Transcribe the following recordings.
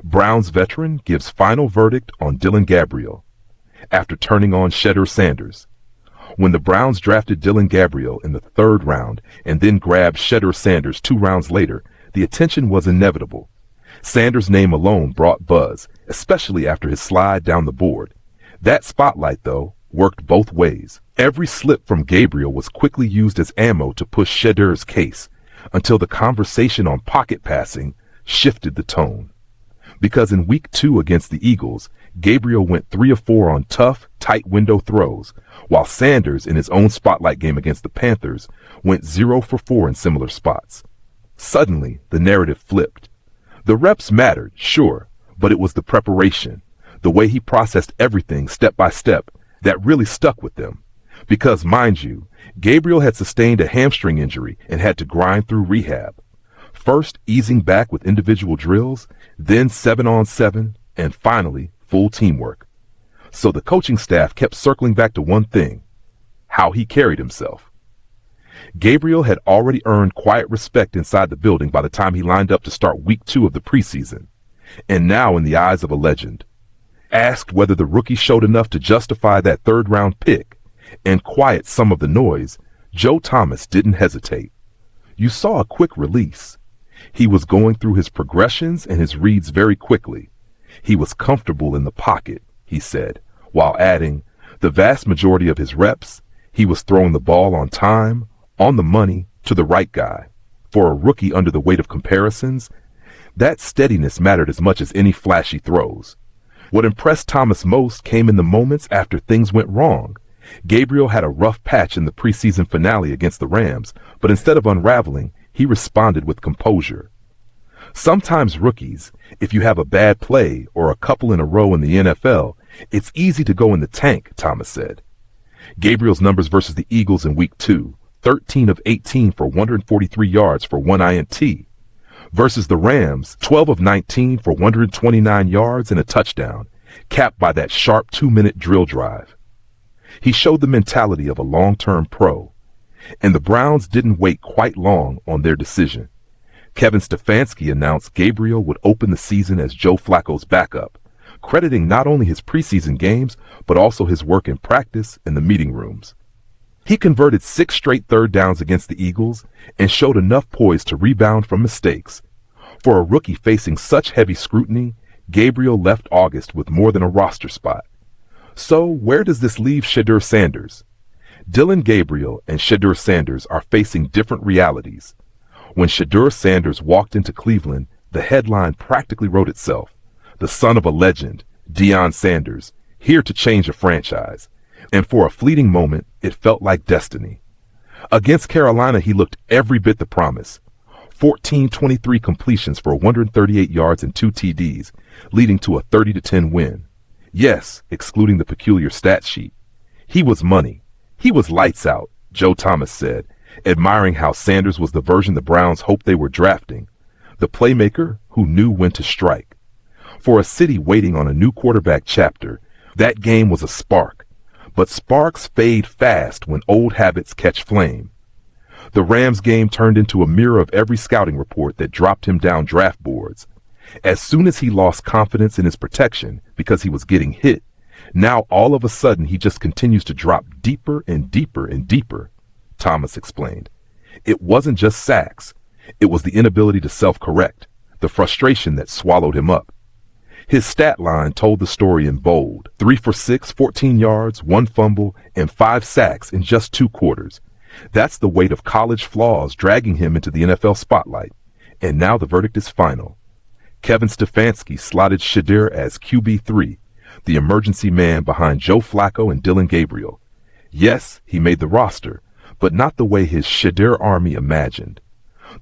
Browns veteran gives final verdict on Dillon Gabriel after turning on Shedeur Sanders. When the Browns drafted Dillon Gabriel in the 3rd round and then grabbed Shedeur Sanders 2 rounds later, the attention was inevitable. Sanders' name alone brought buzz, especially after his slide down the board. That spotlight, though, worked both ways. Every slip from Gabriel was quickly used as ammo to push Shedeur's case, until the conversation on pocket passing shifted the tone. Because in Week 2 against the Eagles, Gabriel went 3 of 4 on tough, tight window throws, while Sanders, in his own spotlight game against the Panthers, went 0 for 4 in similar spots. Suddenly, the narrative flipped. The reps mattered, sure, but it was the preparation, the way he processed everything step by step, that really stuck with them. Because, mind you, Gabriel had sustained a hamstring injury and had to grind through rehab. First easing back with individual drills, then 7-on-7, and finally full teamwork. So the coaching staff kept circling back to one thing: how he carried himself. Gabriel had already earned quiet respect inside the building by the time he lined up to start Week 2 of the preseason, and now in the eyes of a legend. Asked whether the rookie showed enough to justify that 3rd-round pick and quiet some of the noise, Joe Thomas didn't hesitate. You saw a quick release. He was going through his progressions and his reads very quickly. He was comfortable in the pocket, he said, while adding, the vast majority of his reps, he was throwing the ball on time, on the money, to the right guy. For a rookie under the weight of comparisons, that steadiness mattered as much as any flashy throws. What impressed Thomas most came in the moments after things went wrong. Gabriel had a rough patch in the preseason finale against the Rams, but instead of unraveling, he responded with composure. Sometimes rookies, if you have a bad play or a couple in a row in the NFL, it's easy to go in the tank, Thomas said. Gabriel's numbers versus the Eagles in Week 2, 13 of 18 for 143 yards for 1 INT. Versus the Rams, 12 of 19 for 129 yards and a touchdown, capped by that sharp 2-minute drill drive. He showed the mentality of a long-term pro, and the Browns didn't wait quite long on their decision. Kevin Stefanski announced Gabriel would open the season as Joe Flacco's backup, crediting not only his preseason games, but also his work in practice and the meeting rooms. He converted 6 straight 3rd downs against the Eagles and showed enough poise to rebound from mistakes. For a rookie facing such heavy scrutiny, Gabriel left August with more than a roster spot. So where does this leave Shedeur Sanders? Dillon Gabriel and Shedeur Sanders are facing different realities. When Shedeur Sanders walked into Cleveland, the headline practically wrote itself. The son of a legend, Deion Sanders, here to change a franchise. And for a fleeting moment, it felt like destiny. Against Carolina, he looked every bit the promise. 14-23 completions for 138 yards and 2 TDs, leading to a 30-10 win. Yes, excluding the peculiar stat sheet. He was money. He was lights out, Joe Thomas said, admiring how Sanders was the version the Browns hoped they were drafting, the playmaker who knew when to strike. For a city waiting on a new quarterback chapter, that game was a spark. But sparks fade fast when old habits catch flame. The Rams game turned into a mirror of every scouting report that dropped him down draft boards. As soon as he lost confidence in his protection because he was getting hit, now all of a sudden he just continues to drop deeper and deeper and deeper, Thomas explained. It wasn't just sacks. It was the inability to self-correct, the frustration that swallowed him up. His stat line told the story in bold: 3 for 6, 14 yards, 1 fumble, and 5 sacks in just 2 quarters. That's the weight of college flaws dragging him into the NFL spotlight. And now the verdict is final. Kevin Stefanski slotted Shedeur as QB3, the emergency man behind Joe Flacco and Dillon Gabriel. Yes, he made the roster, but not the way his Shedeur army imagined.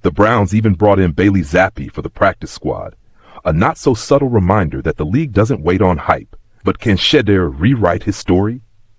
The Browns even brought in Bailey Zappi for the practice squad, a not-so-subtle reminder that the league doesn't wait on hype. But can Shedeur rewrite his story?